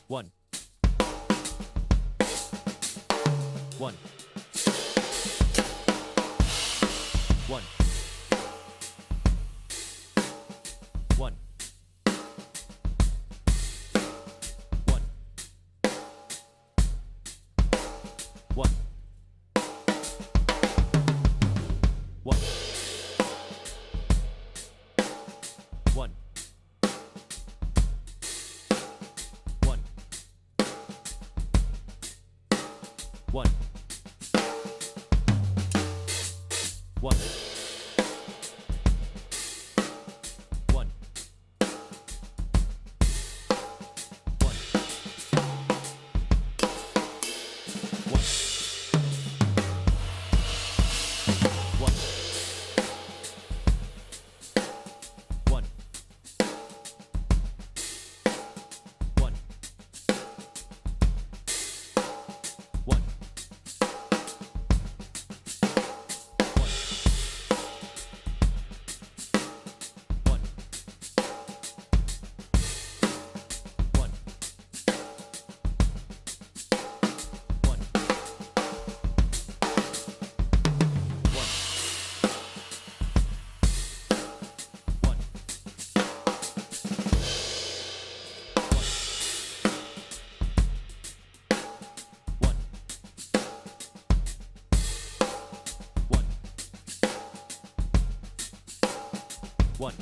1 1 1 1 1 1 1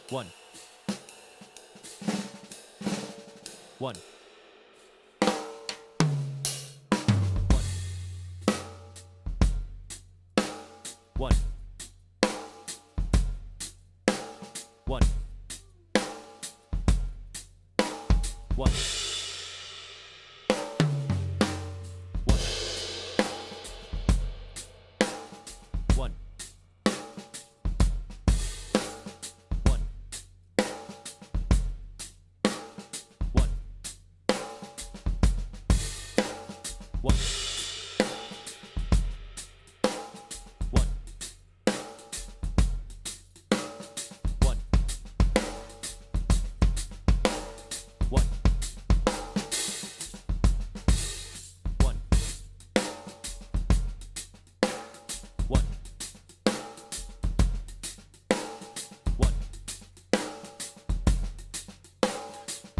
1 1 1 1 1 1 1 1 1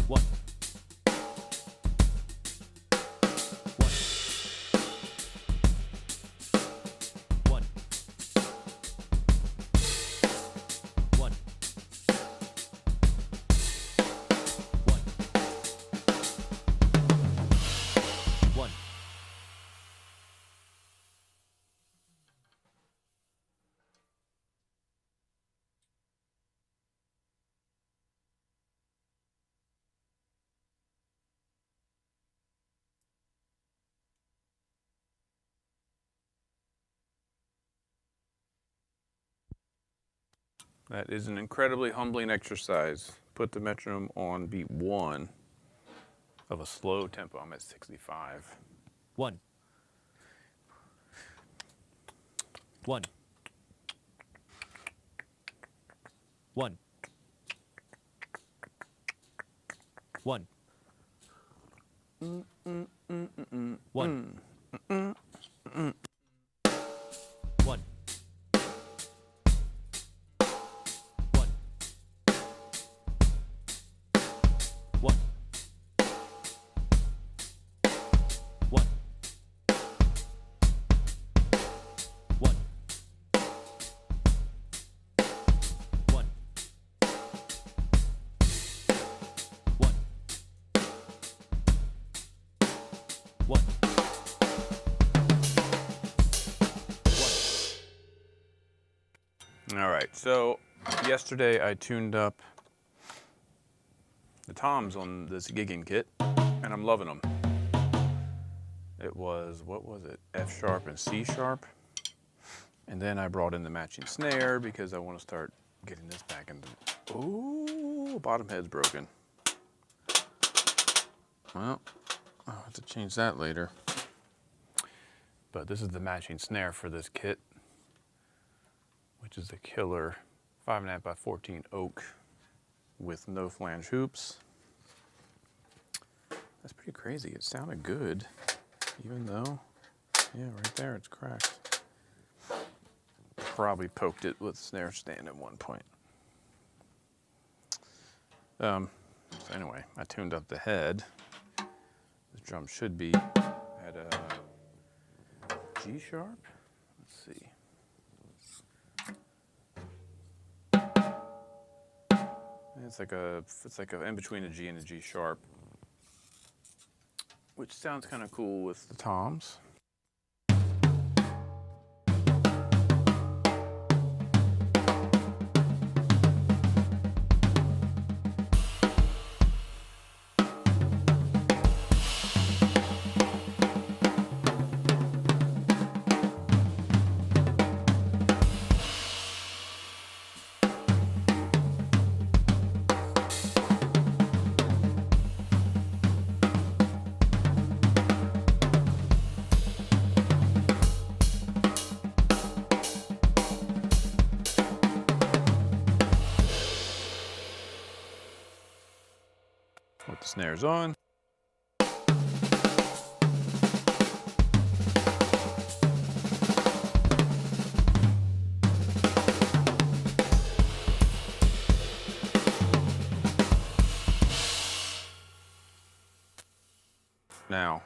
1 1 1 1 That is an incredibly humbling exercise. Put the metronome on beat 1 of a slow tempo. I'm at 65. 1 1 1 1 1 1 1 1 1 1 So yesterday I tuned up the toms on this gigging kit, and I'm loving them. It was, what was it? F sharp and C sharp. And then I brought in the matching snare because I want to start getting this back into, oh, bottom head's broken. Well, I'll have to change that later. But this is the matching snare for this kit, which is a killer 5.5 by 14 oak with no flange hoops. That's pretty crazy. It sounded good, even though, yeah, right there it's cracked. Probably poked it with a snare stand at one point. So anyway, I tuned up the head. This drum should be at a G sharp. Let's see. It's like a in between a G and a G sharp, which sounds kind of cool with the toms. With the snares on. Now,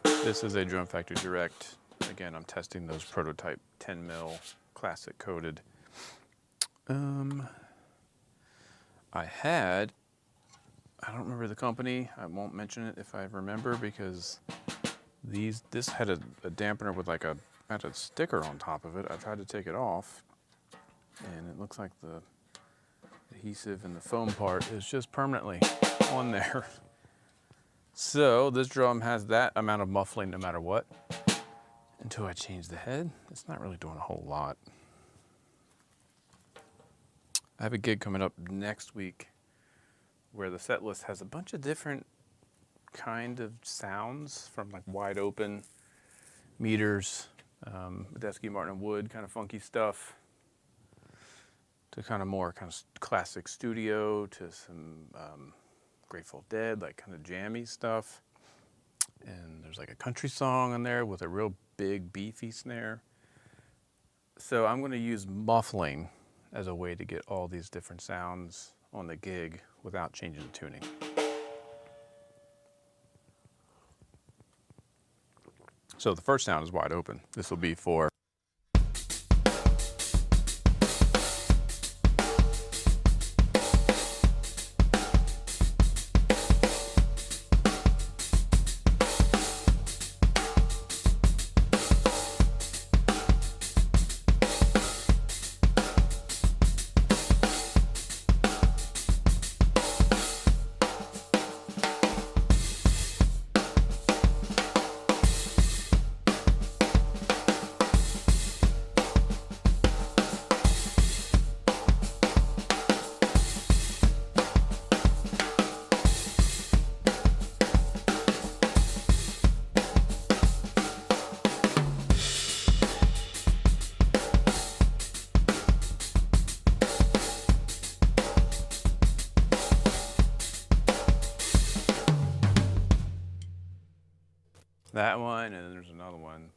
this is a Drum Factory Direct. Again, I'm testing those prototype 10 mil classic coated. I don't remember the company. I won't mention it if I remember, because this had a dampener with like had a sticker on top of it. I tried to take it off, and it looks like the adhesive and the foam part is just permanently on there. So this drum has that amount of muffling no matter what. Until I change the head, it's not really doing a whole lot. I have a gig coming up next week where the set list has a bunch of different kind of sounds, from like wide open meters, Medeski, Martin & Wood kind of funky stuff, to kind of more kind of classic studio, to some Grateful Dead, like kind of jammy stuff. And there's like a country song on there with a real big beefy snare. So I'm going to use muffling as a way to get all these different sounds on the gig without changing the tuning. So the first sound is wide open. This will be for that one, and then there's another one.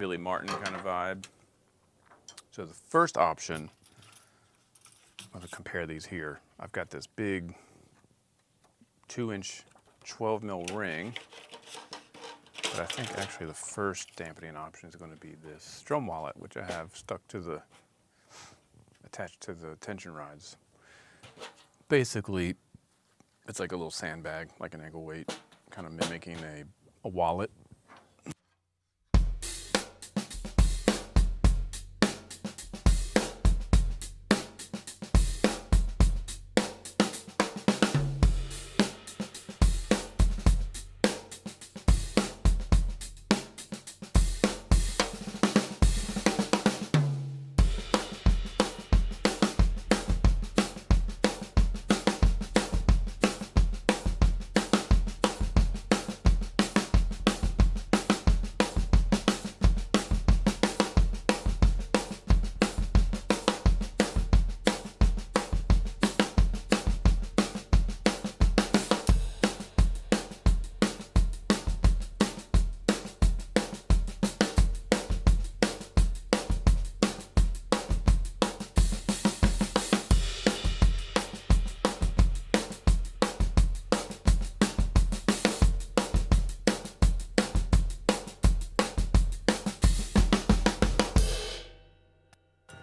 Billy Martin kind of vibe. So the first option, I'm going to compare these here. I've got this big 2-inch 12 mil ring, but I think actually the first dampening option is going to be this drum wallet, which I have stuck to the, attached to the tension rods. Basically, it's like a little sandbag, like an ankle weight, kind of mimicking a wallet.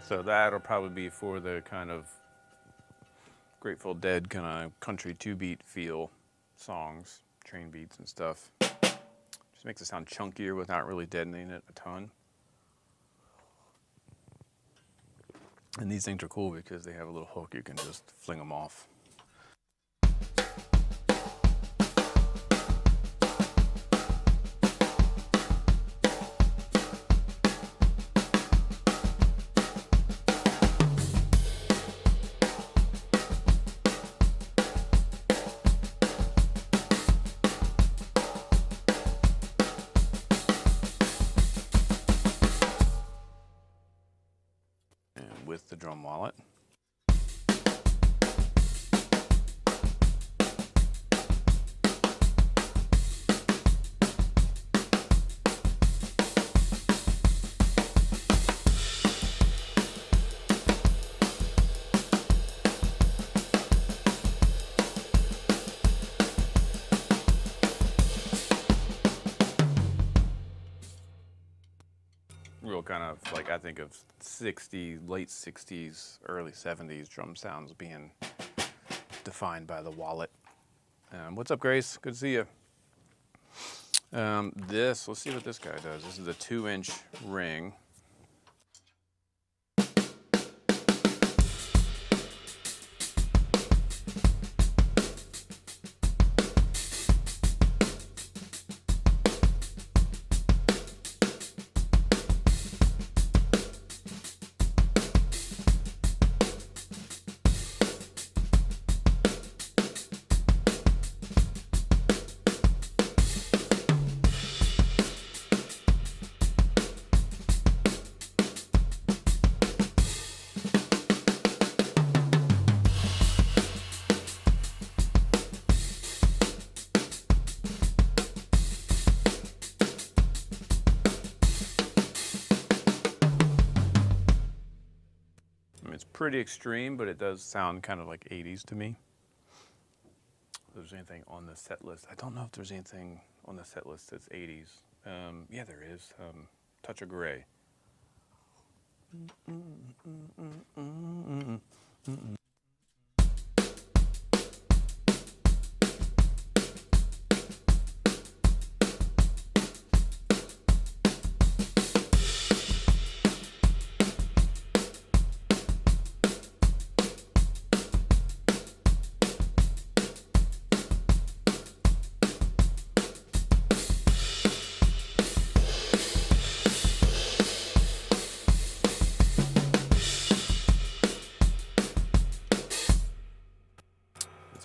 So that'll probably be for the kind of Grateful Dead kind of country 2-beat feel songs, train beats and stuff. Just makes it sound chunkier without really deadening it a ton. And these things are cool because they have a little hook, you can just fling them off. With the drum wallet. Real kind of like, I think of 60s, late 60s, early 70s drum sounds being defined by the wallet. What's up, Grace? Good to see you. Let's see what this guy does. This is a 2-inch ring. It's pretty extreme, but it does sound kind of like 80s to me. If there's anything on the set list, I don't know if there's anything on the set list that's 80s. Yeah, there is. Touch of Gray.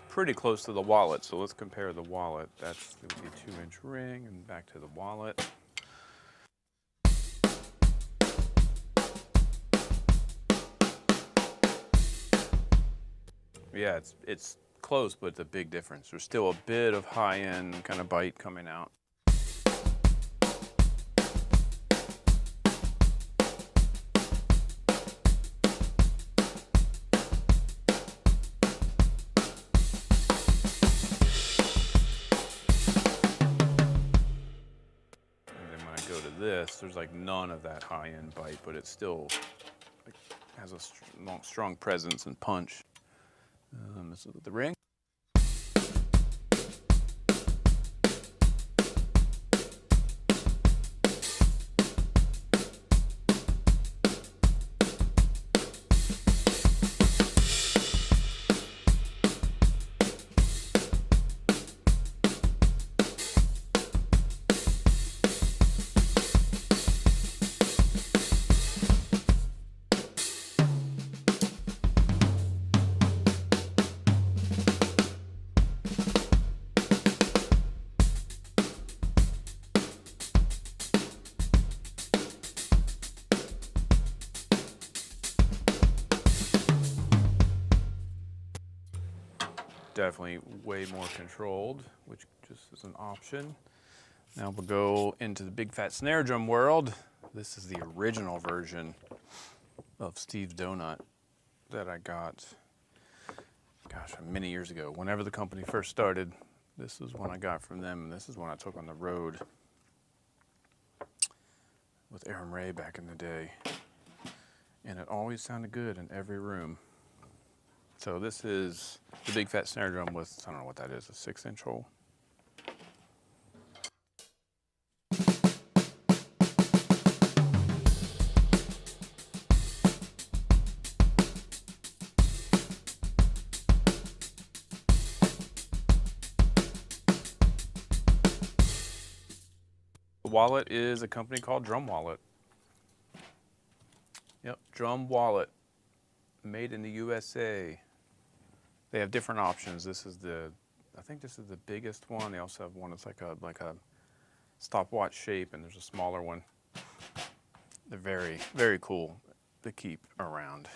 Pretty close to the wallet, so let's compare the wallet. That's going to be a 2-inch ring, and back to the wallet. Yeah, it's close, but it's a big difference. There's still a bit of high-end kind of bite coming out. this. There's like none of that high-end bite, but it still like, has a strong presence and punch. This is the ring. Definitely way more controlled, which just is an option. Now we'll go into the big fat snare drum world. This is the original version of Steve's Donut that I got, gosh, many years ago. Whenever the company first started, this is one I got from them, and this is one I took on the road with Aaron Ray back in the day. And it always sounded good in every room. So this is the big fat snare drum with, I don't know what that is, a 6-inch hole. The wallet is a company called Drum Wallet. Yep, Drum Wallet, made in the USA. They have different options. This is I think this is the biggest one. They also have one that's like a stopwatch shape, and there's a smaller one. They're very, very cool to keep around.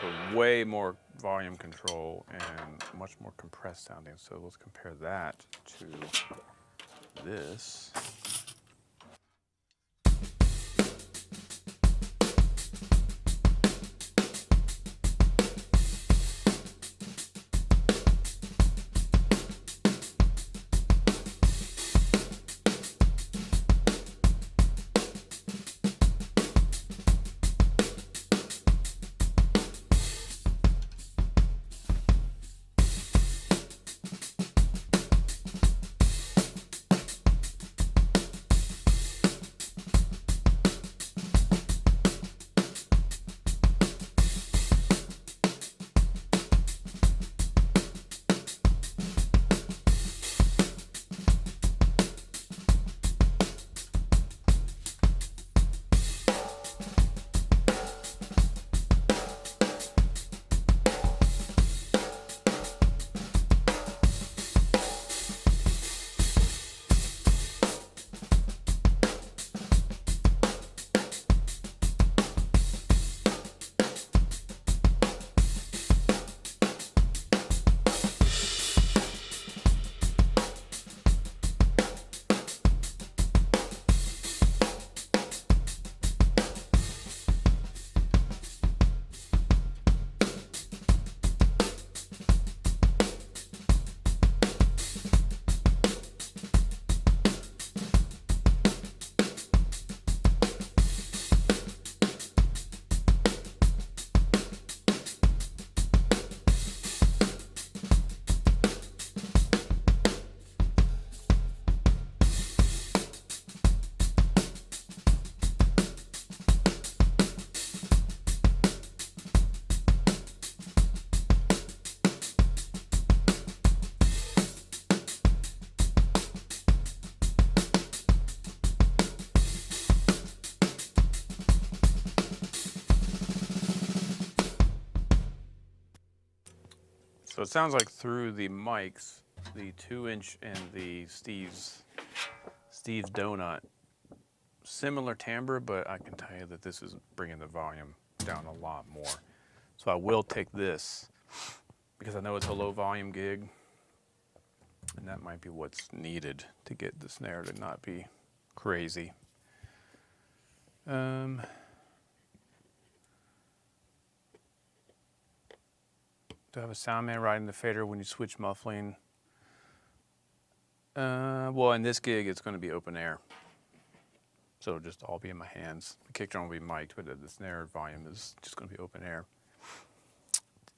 So way more volume control and much more compressed sounding. So let's compare that to this. So it sounds like through the mics, the 2-inch and the Steve's Donut, similar timbre, but I can tell you that this is bringing the volume down a lot more. So I will take this because I know it's a low volume gig, and that might be what's needed to get the snare to not be crazy. Do I have a sound man riding the fader when you switch muffling? Well, in this gig, it's going to be open air. So it'll just all be in my hands. The kick drum will be mic'd, but the snare volume is just going to be open air.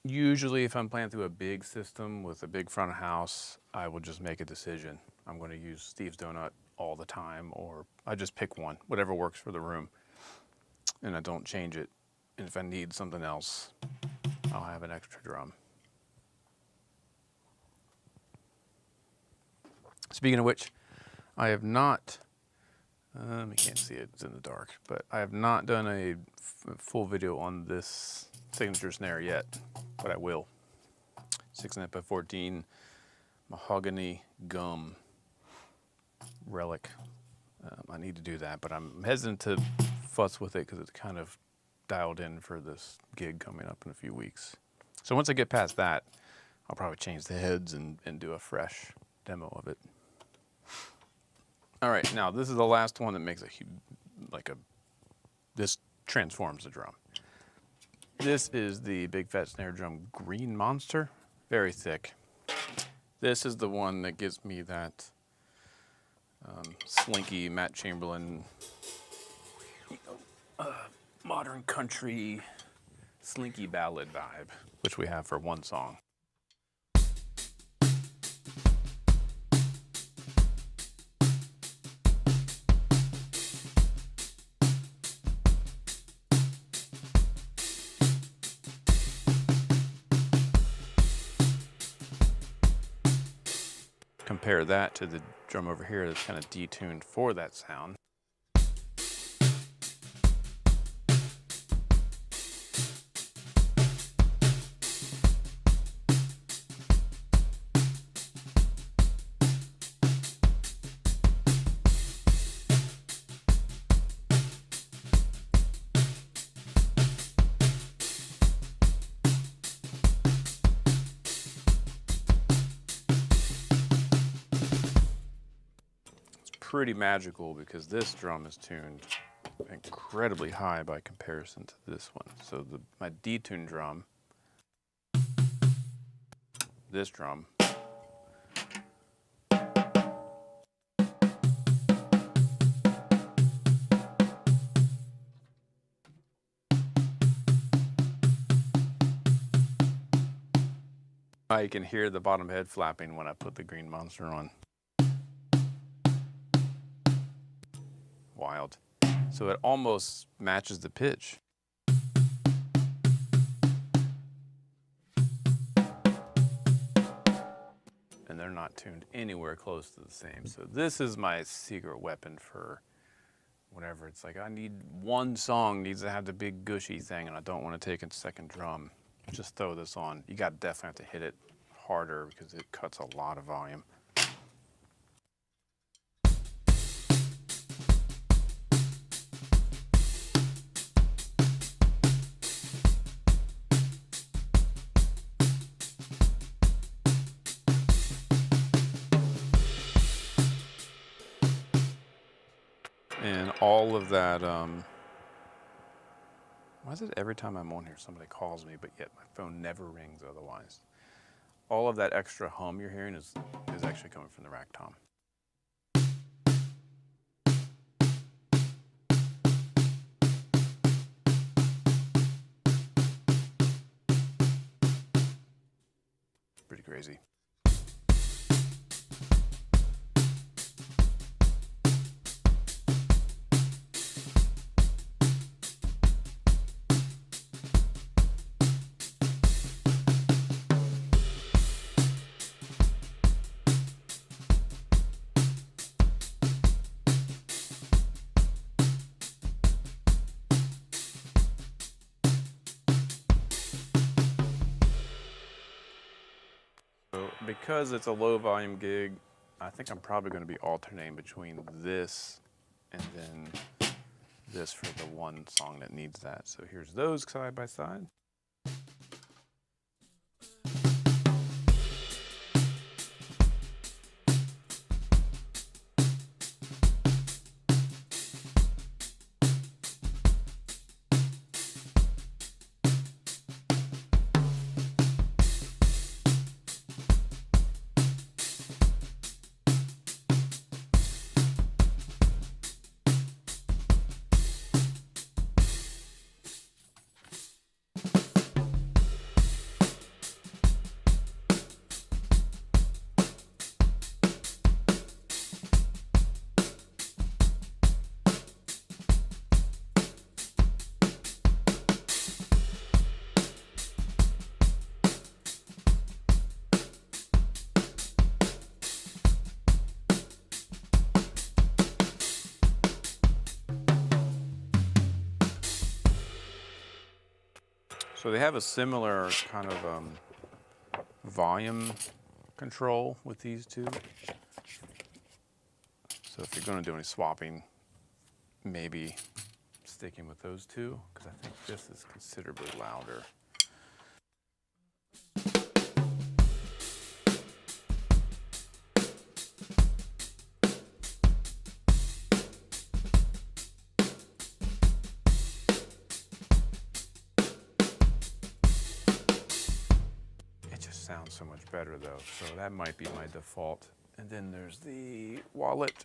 Usually, if I'm playing through a big system with a big front of house, I will just make a decision. I'm going to use Steve's Donut all the time, or I just pick one, whatever works for the room, and I don't change it. And if I need something else, I'll have an extra drum. Speaking of which, I have not, you can't see it, it's in the dark, but I have not done a full video on this signature snare yet, but I will. 6.5 by 14 mahogany gum relic. I need to do that, but I'm hesitant to fuss with it because it's kind of dialed in for this gig coming up in a few weeks. So once I get past that, I'll probably change the heads and do a fresh demo of it. All right, now this is the last one that makes this transforms the drum. This is the Big Fat Snare Drum Green Monster, very thick. This is the one that gives me that slinky Matt Chamberlain, modern country slinky ballad vibe, which we have for one song. Compare that to the drum over here that's kind of detuned for that sound. Pretty magical because this drum is tuned incredibly high by comparison to this one. So my detuned drum, this drum, you can hear the bottom head flapping when I put the Green Monster on. Wild. So it almost matches the pitch. And they're not tuned anywhere close to the same. So this is my secret weapon for whatever. It's like I need one song needs to have the big gushy thing and I don't want to take a second drum. Just throw this on. You got definitely have to hit it harder because it cuts a lot of volume. And all of that, why is it every time I'm on here somebody calls me, but yet my phone never rings otherwise? All of that extra hum you're hearing is actually coming from the rack tom. Pretty crazy. because it's a low volume gig, I think I'm probably going to be alternating between this and then this for the one song that needs that. So here's those side by side. So they have a similar kind of volume control with these two. So if you're going to do any swapping, maybe sticking with those two, because I think this is considerably louder. Sounds so much better though, so that might be my default. And then there's the wallet.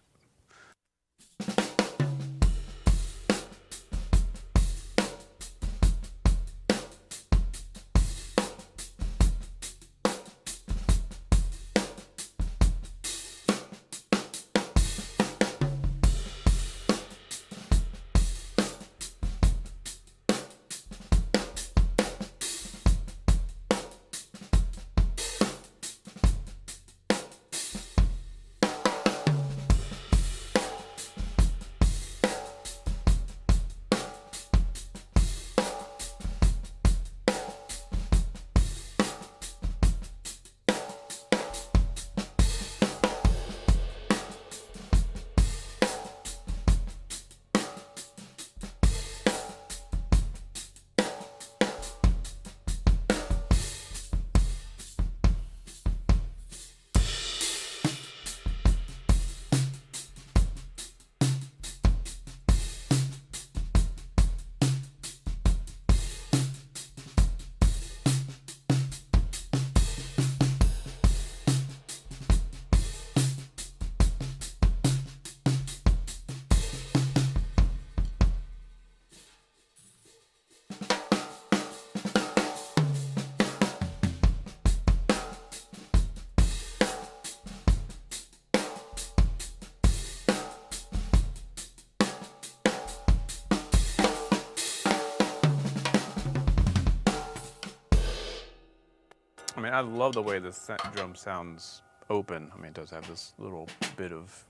I mean, I love the way this drum sounds open. I mean, it does have this little bit of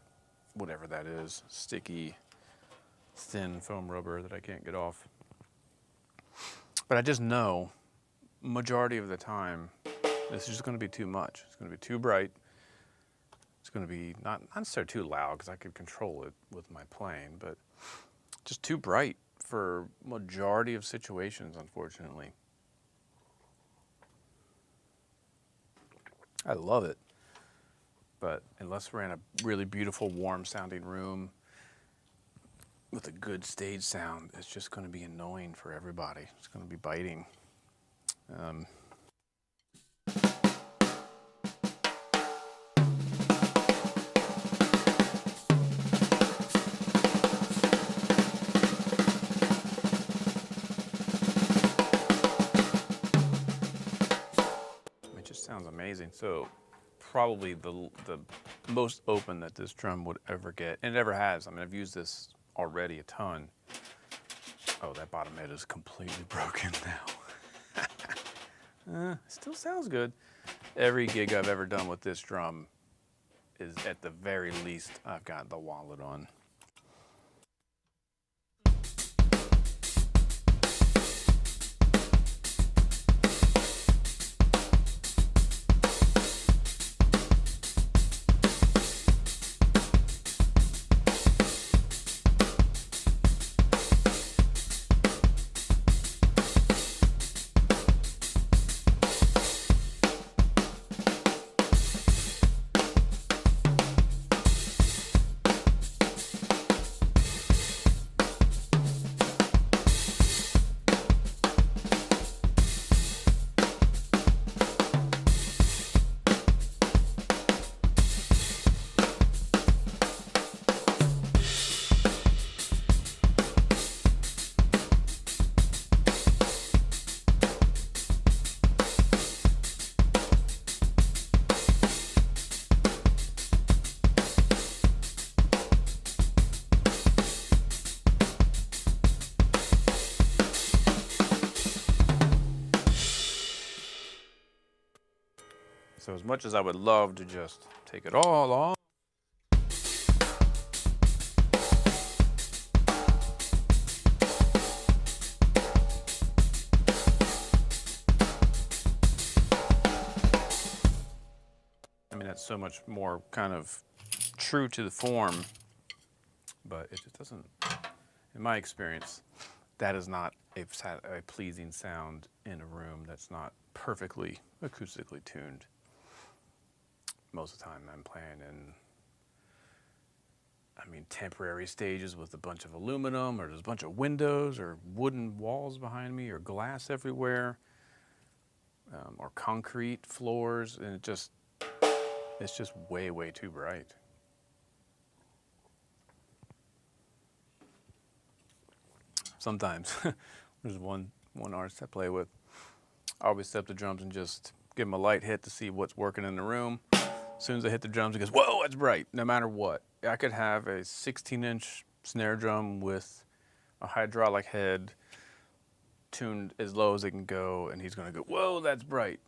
whatever that is, sticky, thin foam rubber that I can't get off. But I just know, majority of the time, this is just going to be too much. It's going to be too bright. It's going to be not necessarily too loud, because I could control it with my playing, but just too bright for majority of situations, unfortunately. I love it, but unless we're in a really beautiful, warm sounding room with a good stage sound, it's just going to be annoying for everybody. It's going to be biting. Sounds amazing. So probably the most open that this drum would ever get, and it ever has. I mean, I've used this already a ton. Oh, that bottom head is completely broken now. Still sounds good. Every gig I've ever done with this drum is, at the very least, I've got the wallet on. So as much as I would love to just take it all off, I mean, that's so much more kind of true to the form, but it just doesn't, in my experience, that is not a pleasing sound in a room that's not perfectly acoustically tuned. Most of the time I'm playing in, I mean, temporary stages with a bunch of aluminum, or there's a bunch of windows or wooden walls behind me, or glass everywhere, or concrete floors, and it's just way, way too bright. Sometimes there's one artist I play with. I always set up the drums and just give him a light hit to see what's working in the room. As soon as I hit the drums, he goes, "Whoa, that's bright!" No matter what. I could have a 16-inch snare drum with a hydraulic head tuned as low as it can go, and he's going to go, "Whoa, that's bright."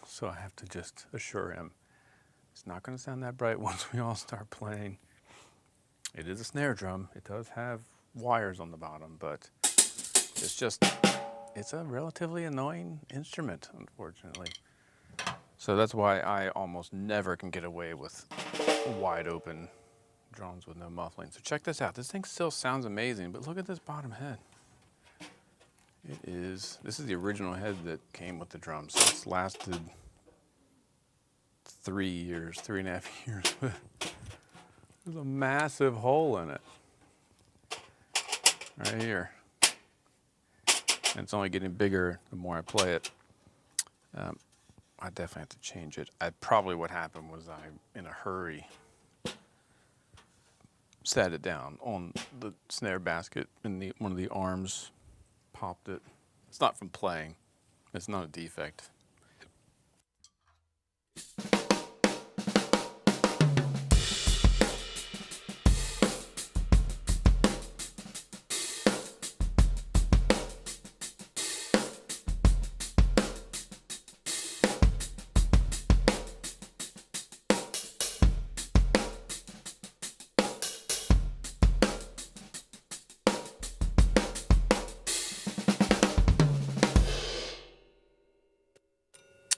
So I have to just assure him it's not going to sound that bright once we all start playing. It is a snare drum. It does have wires on the bottom, but it's a relatively annoying instrument, unfortunately. So that's why I almost never can get away with wide open drums with no muffling. So check this out. This thing still sounds amazing, but look at this bottom head. This is the original head that came with the drums. So it's lasted 3.5 years. There's a massive hole in it. Right here. And it's only getting bigger the more I play it. I definitely have to change it. What happened was I, in a hurry, sat it down on the snare basket and one of the arms popped it. It's not from playing. It's not a defect.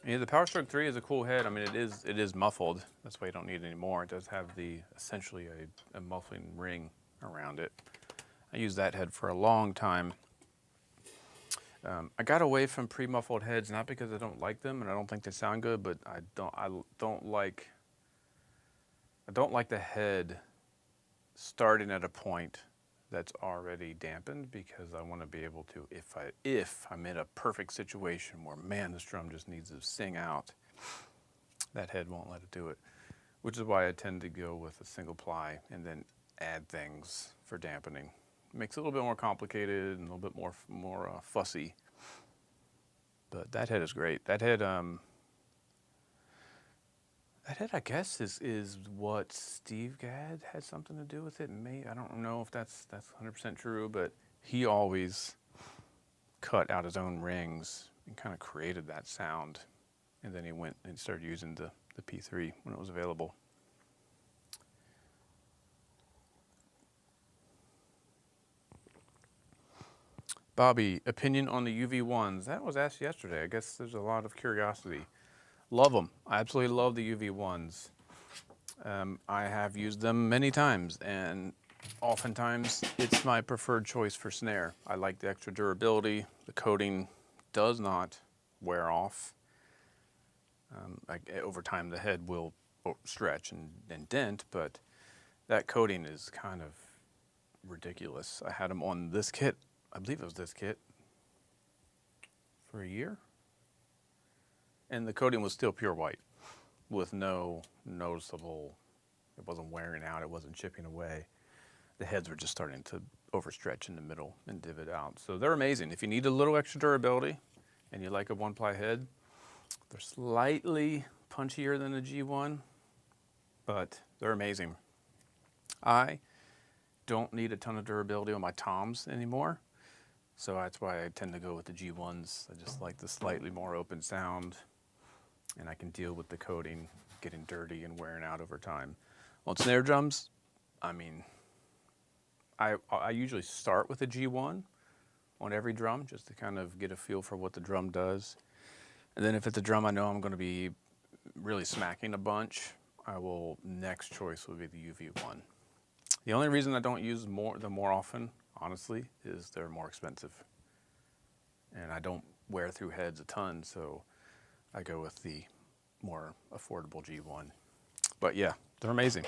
Yeah, the PowerStroke 3 is a cool head. I mean, it is muffled. That's why you don't need it anymore. It does have essentially a muffling ring around it. I used that head for a long time. I got away from pre-muffled heads, not because I don't like them and I don't think they sound good, but I don't like the head starting at a point that's already dampened, because I want to be able to, if I'm in a perfect situation where, man, this drum just needs to sing out, that head won't let it do it. Which is why I tend to go with a single ply and then add things for dampening. It makes it a little bit more complicated and a little bit more fussy. But that head is great. That head, I guess, is what Steve Gadd had something to do with it. I don't know if that's 100% true, but he always cut out his own rings and kind of created that sound. And then he went and started using the P3 when it was available. Bobby, opinion on the UV1s? That was asked yesterday. I guess there's a lot of curiosity. Love them. I absolutely love the UV1s. I have used them many times, and oftentimes it's my preferred choice for snare. I like the extra durability. The coating does not wear off. Over time, the head will stretch and dent, but that coating is kind of ridiculous. I had them on this kit. I believe it was this kit for a year. And the coating was still pure white with no noticeable, it wasn't wearing out, it wasn't chipping away. The heads were just starting to overstretch in the middle and divot out. So they're amazing. If you need a little extra durability and you like a one-ply head, they're slightly punchier than the G1, but they're amazing. I don't need a ton of durability on my toms anymore, so that's why I tend to go with the G1s. I just like the slightly more open sound. and I can deal with the coating getting dirty and wearing out over time. On snare drums, I mean, I usually start with a G1 on every drum just to kind of get a feel for what the drum does. And then if it's a drum I know I'm going to be really smacking a bunch, next choice would be the UV1. The only reason I don't use them more often, honestly, is they're more expensive. And I don't wear through heads a ton, so I go with the more affordable G1. But yeah, they're amazing.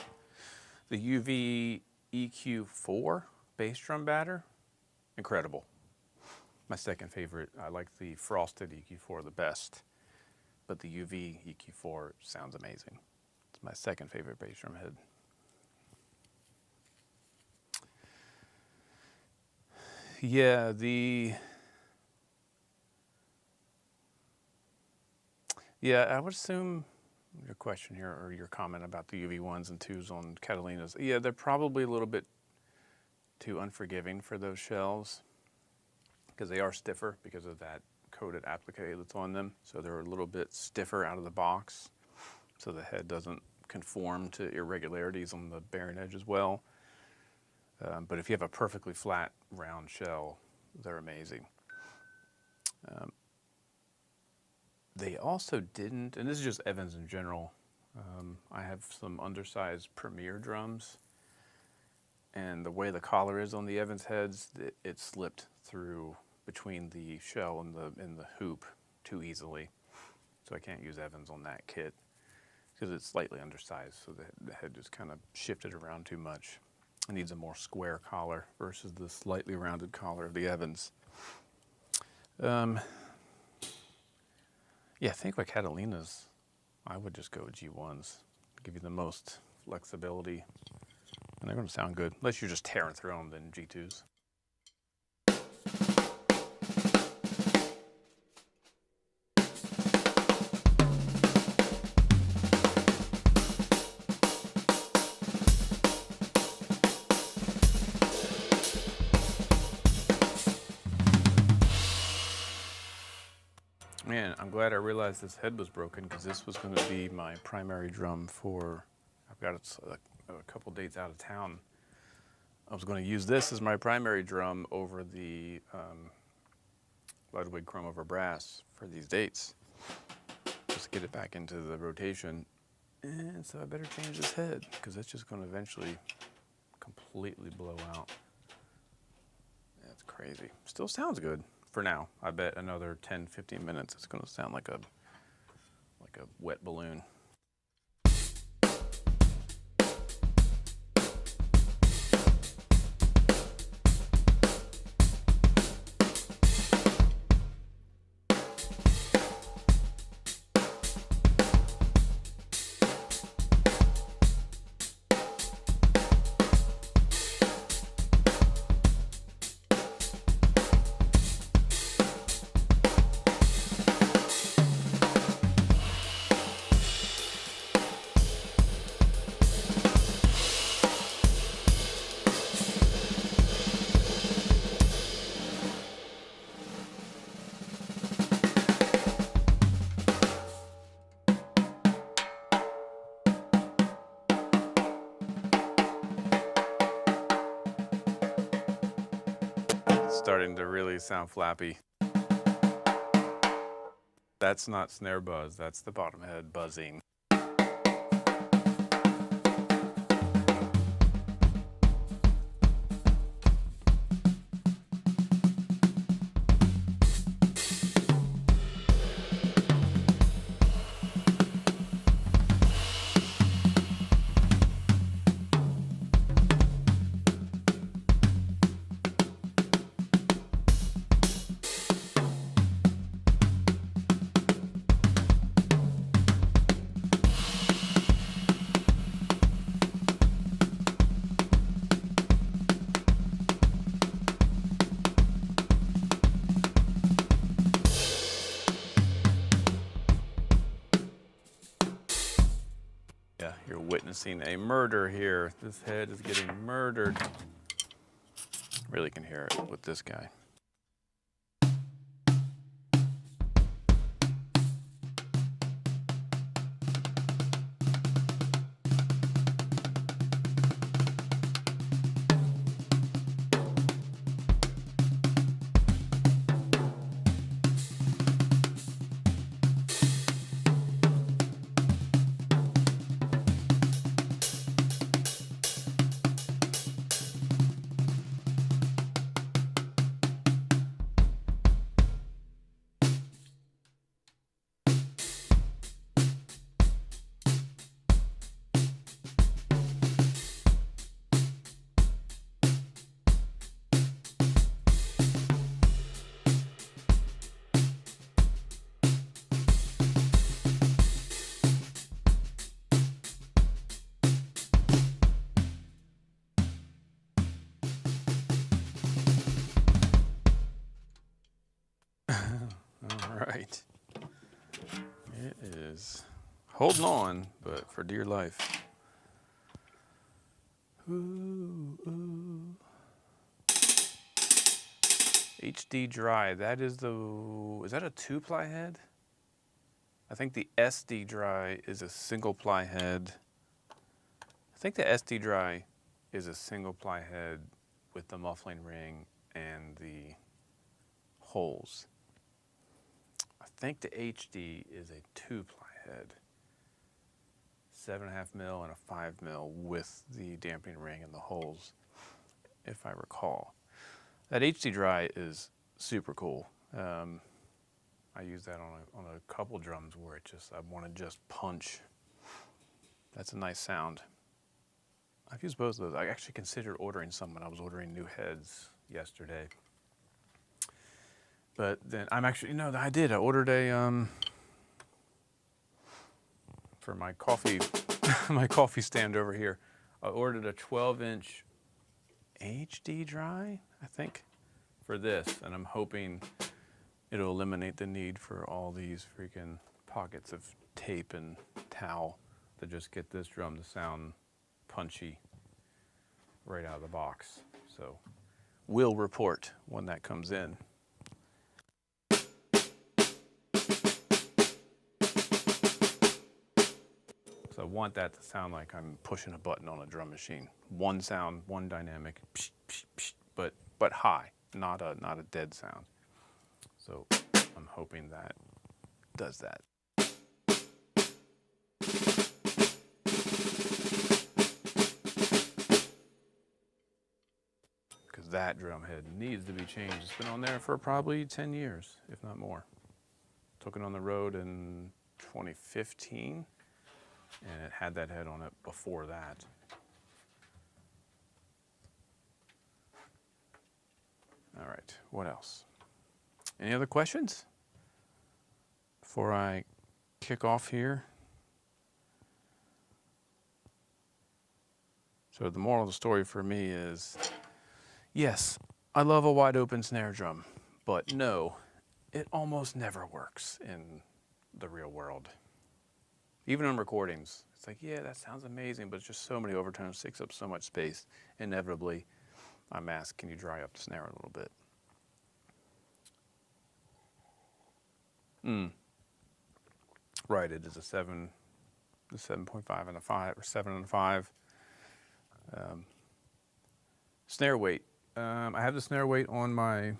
The UV EQ4 bass drum batter, incredible. My second favorite. I like the frosted EQ4 the best, but the UV EQ4 sounds amazing. It's my second favorite bass drum head. Yeah, I would assume your question here, or your comment about the UV 1s and 2s on Catalinas. Yeah, they're probably a little bit too unforgiving for those shells because they are stiffer because of that coated applique that's on them. So they're a little bit stiffer out of the box, so the head doesn't conform to irregularities on the bearing edge as well. But if you have a perfectly flat, round shell, they're amazing. They also didn't, and this is just Evans in general, I have some undersized Premier drums, and the way the collar is on the Evans heads, it slipped through between the shell and the hoop too easily. So I can't use Evans on that kit because it's slightly undersized, so the head just kind of shifted around too much. It needs a more square collar versus the slightly rounded collar of the Evans. Yeah, I think with Catalinas, I would just go with G1s. Give you the most flexibility, and they're going to sound good. Unless you're just tearing through them, then G2s. Man, I'm glad I realized this head was broken because this was going to be my primary drum for, I've got a couple dates out of town. I was going to use this as my primary drum over the Ludwig Chrome over Brass for these dates, just to get it back into the rotation. And so I better change this head because it's just going to eventually completely blow out. That's crazy. Still sounds good. For now, I bet another 10, 15 minutes it's going to sound like a wet balloon. Starting to really sound flappy. That's not snare buzz, that's the bottom head buzzing. Yeah, you're witnessing a murder here. This head is getting murdered. Really can hear it with this guy. right. It is holding on, but for dear life. Ooh, ooh. HD dry, that is is that a 2-ply head? I think the SD dry is a single ply head. I think the SD dry is a single ply head with the muffling ring and the holes. I think the HD is a 2-ply head. 7.5 mil and a 5 mil with the dampening ring and the holes, if I recall. That HD dry is super cool. I use that on a couple drums where I want to just punch. That's a nice sound. I've used both of those. I actually considered ordering some when I was ordering new heads yesterday. But then I did. I ordered a for my coffee my coffee stand over here. I ordered a 12-inch HD dry, I think, for this, and I'm hoping it'll eliminate the need for all these freaking pockets of tape and towel to just get this drum to sound punchy right out of the box. So we'll report when that comes in. So I want that to sound like I'm pushing a button on a drum machine. One sound, one dynamic, psh, psh, psh, but high, not a dead sound. So I'm hoping that does that. Because that drum head needs to be changed. It's been on there for probably 10 years, if not more. Took it on the road in 2015, and it had that head on it before that. All right, what else? Any other questions before I kick off here? So the moral of the story for me is, yes, I love a wide open snare drum, but no, it almost never works in the real world. Even on recordings, it's like, yeah, that sounds amazing, but it's just so many overtones, takes up so much space. Inevitably, I'm asked, can you dry up the snare a little bit? Right, it is a 7.5 and a 5, or 7 and a 5. Snare weight. I have the snare weight on my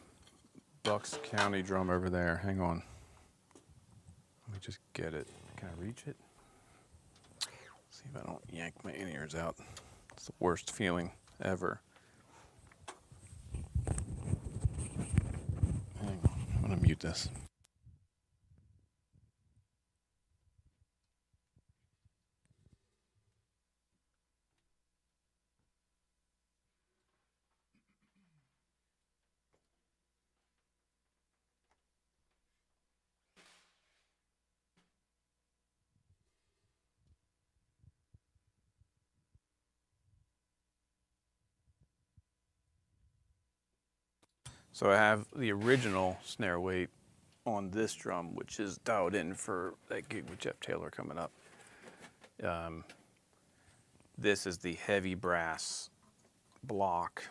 Bucks County drum over there. Hang on. Let me just get it. Can I reach it? See if I don't yank my in-ears out. It's the worst feeling ever. Hang on. I'm going to mute this. So I have the original snare weight on this drum, which is dialed in for that gig with Jeff Taylor coming up. This is the heavy brass block.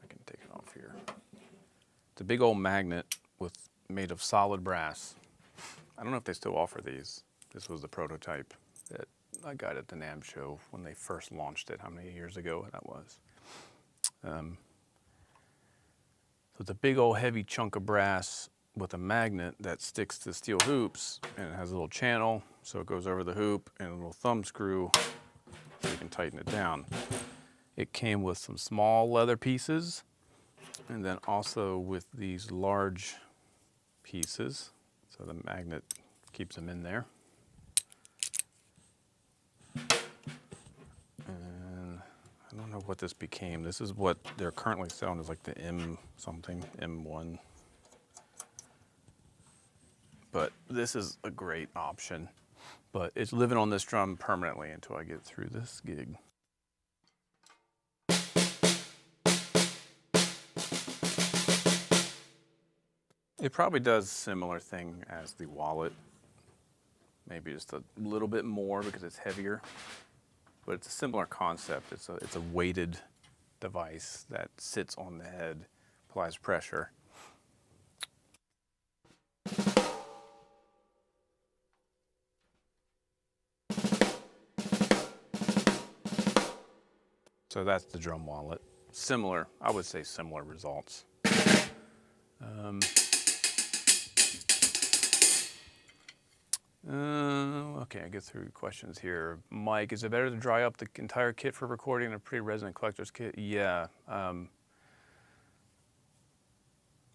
I can take it off here. It's a big old magnet made of solid brass. I don't know if they still offer these. This was the prototype that I got at the NAMM show when they first launched it, how many years ago that was. So it's a big old heavy chunk of brass with a magnet that sticks to steel hoops, and it has a little channel, so it goes over the hoop, and a little thumb screw so you can tighten it down. It came with some small leather pieces, and then also with these large pieces, so the magnet keeps them in there. And I don't know what this became. This is what they're currently selling, is like the M something, M1. But this is a great option. But it's living on this drum permanently until I get through this gig. It probably does similar thing as the wallet. Maybe just a little bit more because it's heavier. But it's a similar concept. It's a weighted device that sits on the head, applies pressure. So that's the drum wallet. Similar, I would say similar results. Okay, I get through questions here. Mike, is it better to dry up the entire kit for recording in a pre-resonant collector's kit? Yeah.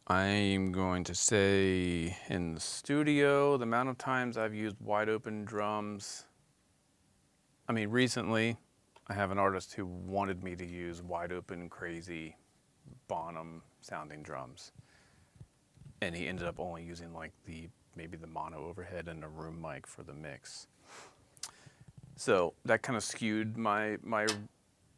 I'm going to say in the studio, the amount of times I've used wide open drums. I mean, recently, I have an artist who wanted me to use wide open, crazy, Bonham sounding drums. And he ended up only using like maybe the mono overhead and a room mic for the mix. So that kind of skewed my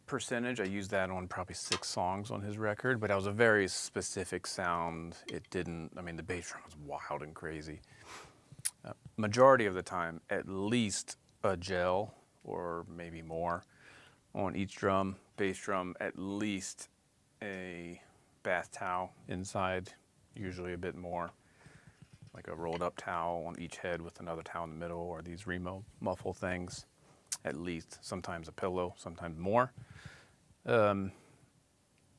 percentage. I used that on probably 6 songs on his record, but that was a very specific sound. It didn't, I mean, the bass drum was wild and crazy. Majority of the time, at least a gel or maybe more on each drum. Bass drum, at least a bath towel inside, usually a bit more, like a rolled up towel on each head with another towel in the middle, or these Remo muffle things, at least. Sometimes a pillow, sometimes more.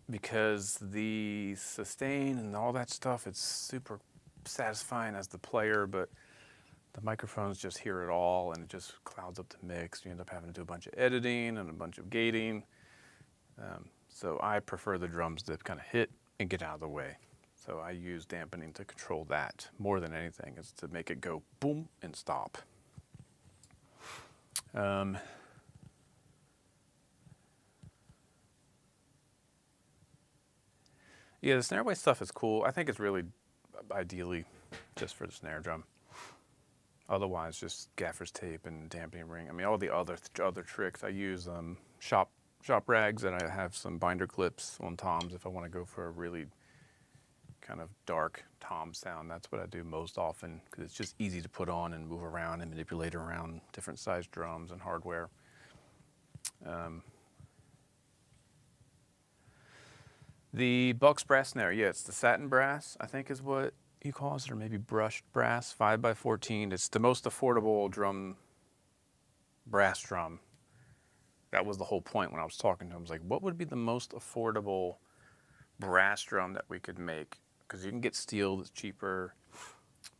Because the sustain and all that stuff, it's super satisfying as the player, but the microphones just hear it all and it just clouds up the mix. You end up having to do a bunch of editing and a bunch of gating. So I prefer the drums to kind of hit and get out of the way. So I use dampening to control that more than anything. It's to make it go boom and stop. Yeah, the snare weight stuff is cool. I think it's really ideally just for the snare drum. Otherwise, just gaffer's tape and dampening ring. I mean, all the other tricks. I use shop rags, and I have some binder clips on toms if I want to go for a really kind of dark tom sound. That's what I do most often because it's just easy to put on and move around and manipulate around different size drums and hardware. The Bucks brass snare, yeah, it's the satin brass, I think is what he calls it, or maybe brushed brass, 5x14. It's the most affordable brass drum. That was the whole point when I was talking to him. I was like, what would be the most affordable brass drum that we could make? Because you can get steel that's cheaper,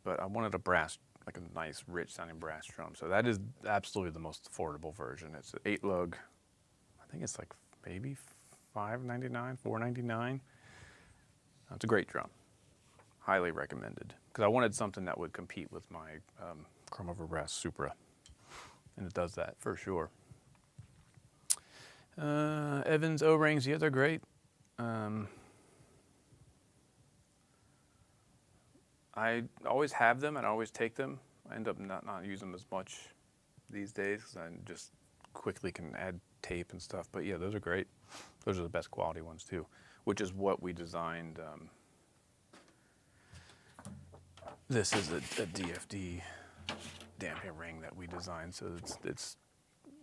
but I wanted a brass, like a nice, rich sounding brass drum. So that is absolutely the most affordable version. It's an 8-lug, I think it's like maybe $5.99, $4.99. It's a great drum. Highly recommended. Because I wanted something that would compete with my chrome over brass Supra. And it does that for sure. Evans O-rings, yeah, they're great. I always have them and I always take them. I end up not using them as much these days because I just quickly can add tape and stuff. But yeah, those are great. Those are the best quality ones too, which is what we designed. This is a DFD dampening ring that we designed. So it's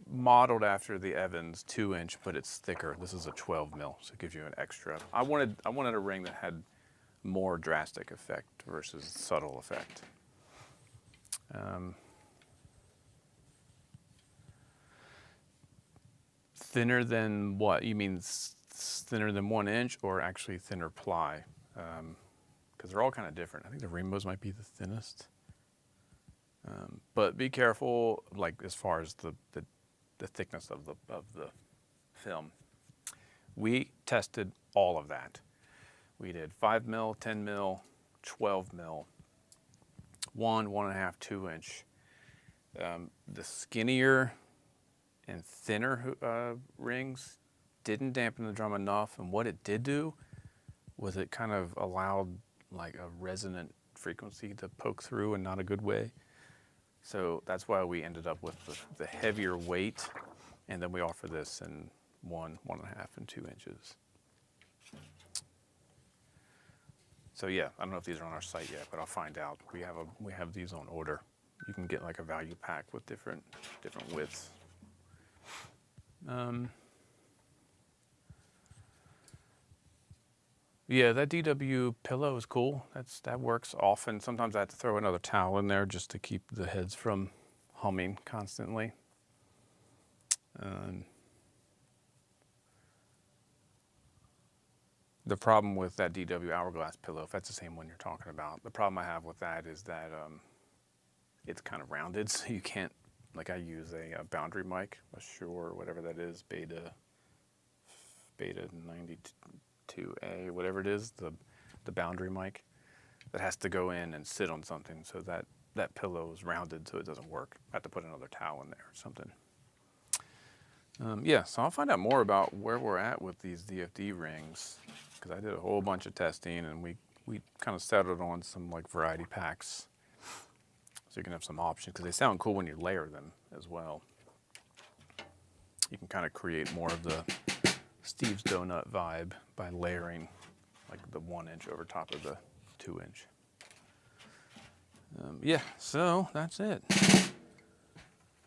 modeled after the Evans 2-inch, but it's thicker. This is a 12 mil, so it gives you an extra. I wanted a ring that had more drastic effect versus subtle effect. Thinner than what? You mean thinner than 1 inch or actually thinner ply? Because they're all kind of different. I think the Remos might be the thinnest. But be careful, like as far as the thickness of the film. We tested all of that. We did 5 mil, 10 mil, 12 mil, 1, 1.5, 2 inch. The skinnier and thinner rings didn't dampen the drum enough, and what it did do was it kind of allowed like a resonant frequency to poke through in not a good way. So that's why we ended up with the heavier weight, and then we offer this in 1, 1.5, and 2 inches. So yeah, I don't know if these are on our site yet, but I'll find out. We have these on order. You can get like a value pack with different widths. Yeah, that DW pillow is cool. That works often. Sometimes I have to throw another towel in there just to keep the heads from humming constantly. The problem with that DW hourglass pillow, if that's the same one you're talking about, the problem I have with that is that it's kind of rounded, so you can't, like I use a boundary mic, a Shure, whatever that is, beta 92A, whatever it is, the boundary mic that has to go in and sit on something, so that pillow is rounded so it doesn't work. I have to put another towel in there or something. Yeah, so I'll find out more about where we're at with these DFD rings, because I did a whole bunch of testing and we kind of settled on some like variety packs, so you can have some options, because they sound cool when you layer them as well. You can kind of create more of the Steve's Donut vibe by layering like the 1 inch over top of the 2 inch. Yeah, so that's it.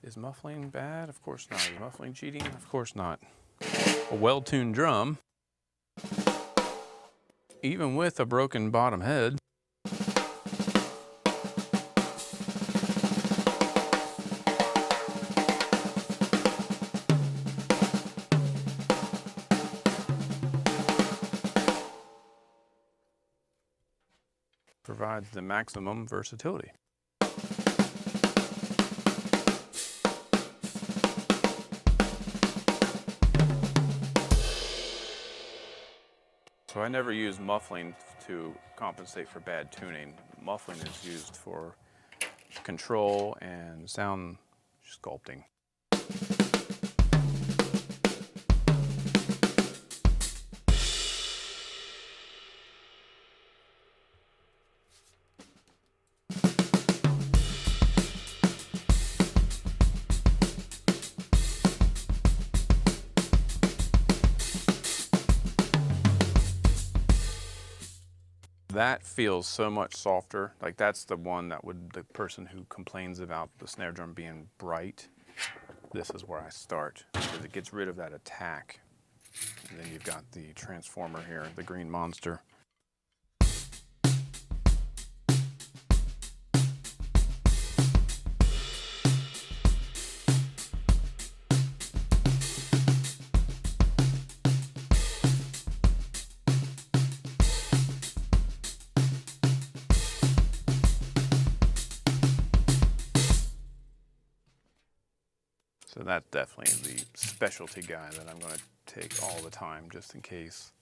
Is muffling bad? Of course not. Is muffling cheating? Of course not. A well-tuned drum, even with a broken bottom head, provides the maximum versatility. So I never use muffling to compensate for bad tuning. Muffling is used for control and sound sculpting. That feels so much softer. Like that's the one that would, the person who complains about the snare drum being bright, this is where I start, because it gets rid of that attack. And then you've got the transformer here, the green monster. So that's definitely the specialty guy that I'm going to take all the time, just in case.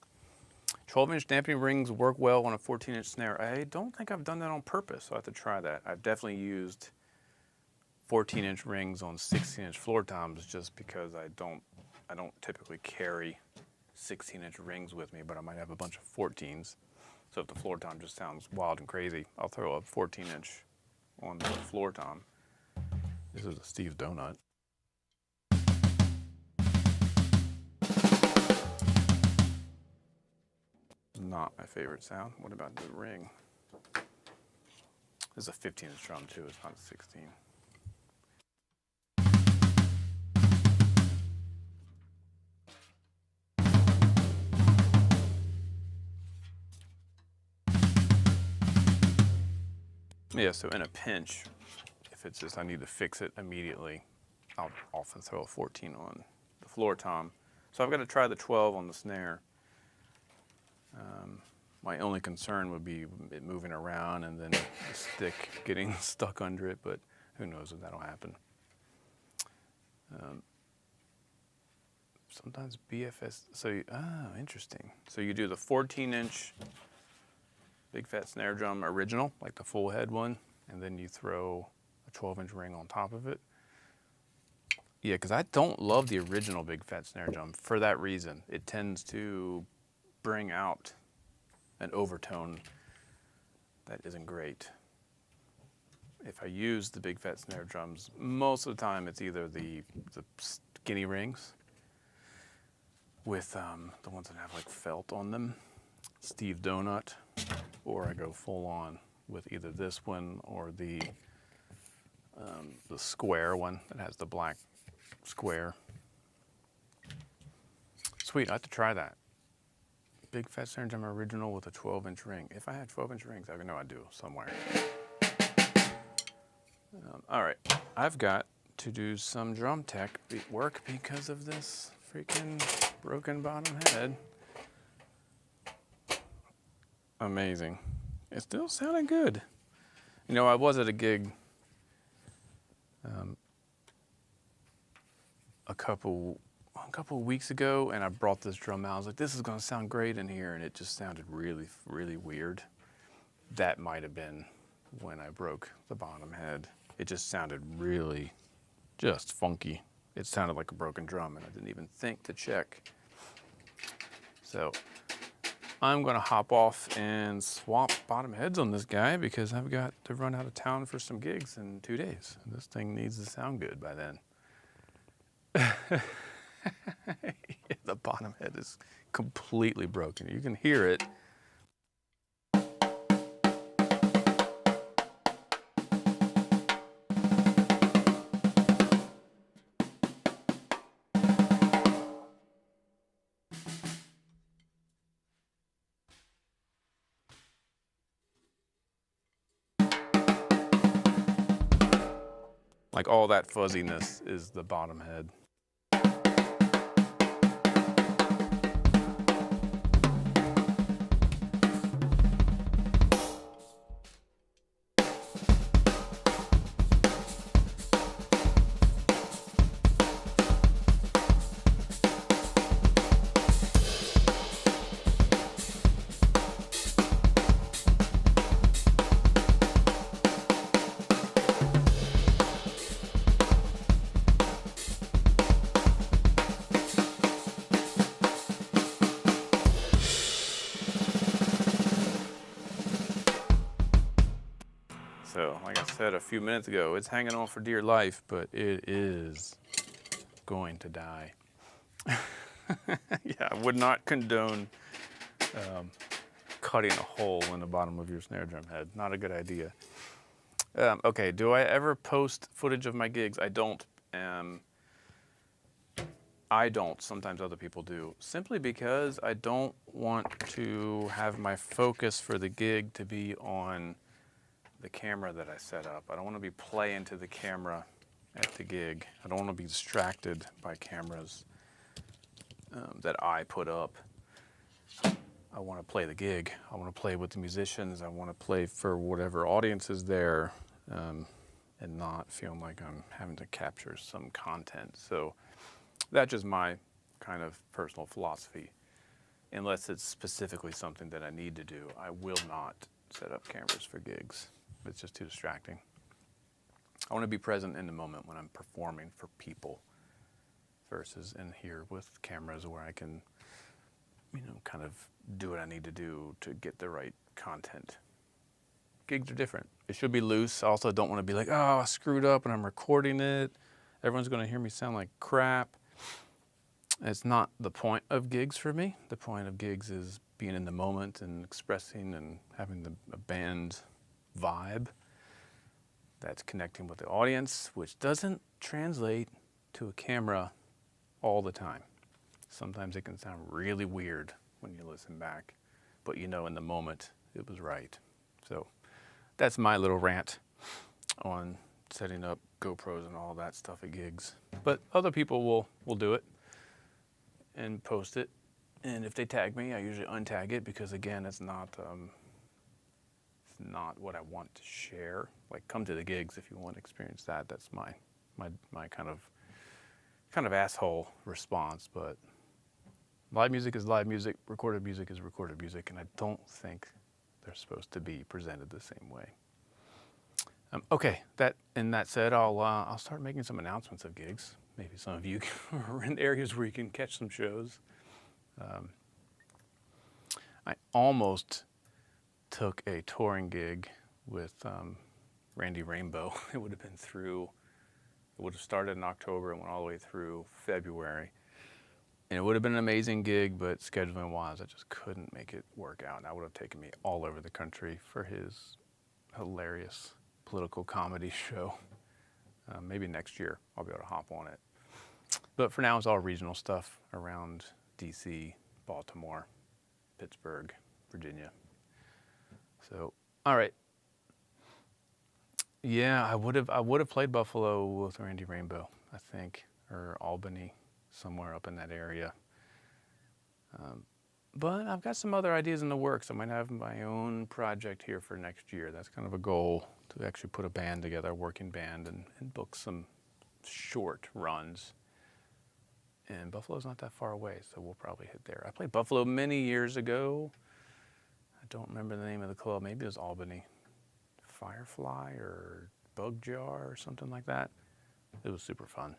12-inch damping rings work well on a 14-inch snare. I don't think I've done that on purpose, so I have to try that. I've definitely used 14-inch rings on 16-inch floor toms just because I don't typically carry 16-inch rings with me, but I might have a bunch of 14s. So if the floor tom just sounds wild and crazy, I'll throw a 14-inch on the floor tom. This is a Steve's Donut. Not my favorite sound. What about the ring? This is a 15-inch drum too, it's not a 16. Yeah, so in a pinch, if it's just I need to fix it immediately, I'll often throw a 14 on the floor tom. So I've got to try the 12 on the snare. My only concern would be it moving around and then the stick getting stuck under it, but who knows if that'll happen. Sometimes BFS, interesting. So you do the 14-inch big fat snare drum original, like the full head one, and then you throw a 12-inch ring on top of it. Yeah, because I don't love the original big fat snare drum for that reason. It tends to bring out an overtone that isn't great. If I use the big fat snare drums, most of the time it's either the skinny rings with the ones that have like felt on them, Steve's Donut, or I go full on with either this one or the square one that has the black square. Sweet, I have to try that. Big Fat Snare Drum original with a 12-inch ring. If I had 12-inch rings, I know I'd do somewhere. All right, I've got to do some drum tech work because of this freaking broken bottom head. Amazing. It still sounded good. You know, I was at a gig a couple weeks ago, and I brought this drum out. I was like, this is going to sound great in here, and it just sounded really, really weird. That might have been when I broke the bottom head. It just sounded really just funky. It sounded like a broken drum, and I didn't even think to check. So I'm going to hop off and swap bottom heads on this guy because I've got to run out of town for some gigs in 2 days. And this thing needs to sound good by then. The bottom head is completely broken. You can hear it. Like all that fuzziness is the bottom head. So, like I said a few minutes ago, it's hanging on for dear life, but it is going to die. Yeah, I would not condone cutting a hole in the bottom of your snare drum head. Not a good idea. Okay, do I ever post footage of my gigs? I don't. I don't. Sometimes other people do. Simply because I don't want to have my focus for the gig to be on the camera that I set up. I don't want to be playing to the camera at the gig. I don't want to be distracted by cameras that I put up. I want to play the gig. I want to play with the musicians. I want to play for whatever audience is there, and not feeling like I'm having to capture some content. So that's just my kind of personal philosophy. Unless it's specifically something that I need to do, I will not set up cameras for gigs. It's just too distracting. I want to be present in the moment when I'm performing for people versus in here with cameras where I can, you know, kind of do what I need to do to get the right content. Gigs are different. It should be loose. I also don't want to be like, oh, I screwed up and I'm recording it. Everyone's going to hear me sound like crap. It's not the point of gigs for me. The point of gigs is being in the moment and expressing and having a band vibe that's connecting with the audience, which doesn't translate to a camera all the time. Sometimes it can sound really weird when you listen back, but you know in the moment it was right. So that's my little rant on setting up GoPros and all that stuff at gigs. But other people will do it and post it. And if they tag me, I usually untag it because, again, it's not what I want to share. Like, come to the gigs if you want to experience that. That's my kind of asshole response. But live music is live music. Recorded music is recorded music, and I don't think they're supposed to be presented the same way. Okay. That said, I'll start making some announcements of gigs. Maybe some of you are in areas where you can catch some shows. I almost took a touring gig with Randy Rainbow. It would have started in October and went all the way through February. And it would have been an amazing gig, but scheduling wise, I just couldn't make it work out. And that would have taken me all over the country for his hilarious political comedy show. Maybe next year I'll be able to hop on it. But for now, it's all regional stuff around DC, Baltimore, Pittsburgh, Virginia. So, all right. Yeah, I would have played Buffalo with Randy Rainbow, I think, or Albany, somewhere up in that area. But I've got some other ideas in the works. I might have my own project here for next year. That's kind of a goal, to actually put a band together, a working band, and book some short runs. And Buffalo's not that far away, so we'll probably hit there. I played Buffalo many years ago. I don't remember the name of the club. Maybe it was Albany. Firefly or Bug Jar or something like that. It was super fun.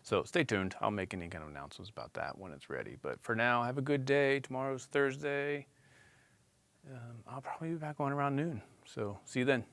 So stay tuned. I'll make any kind of announcements about that when it's ready. But for now, have a good day. Tomorrow's Thursday. I'll probably be back on around noon. So see you then.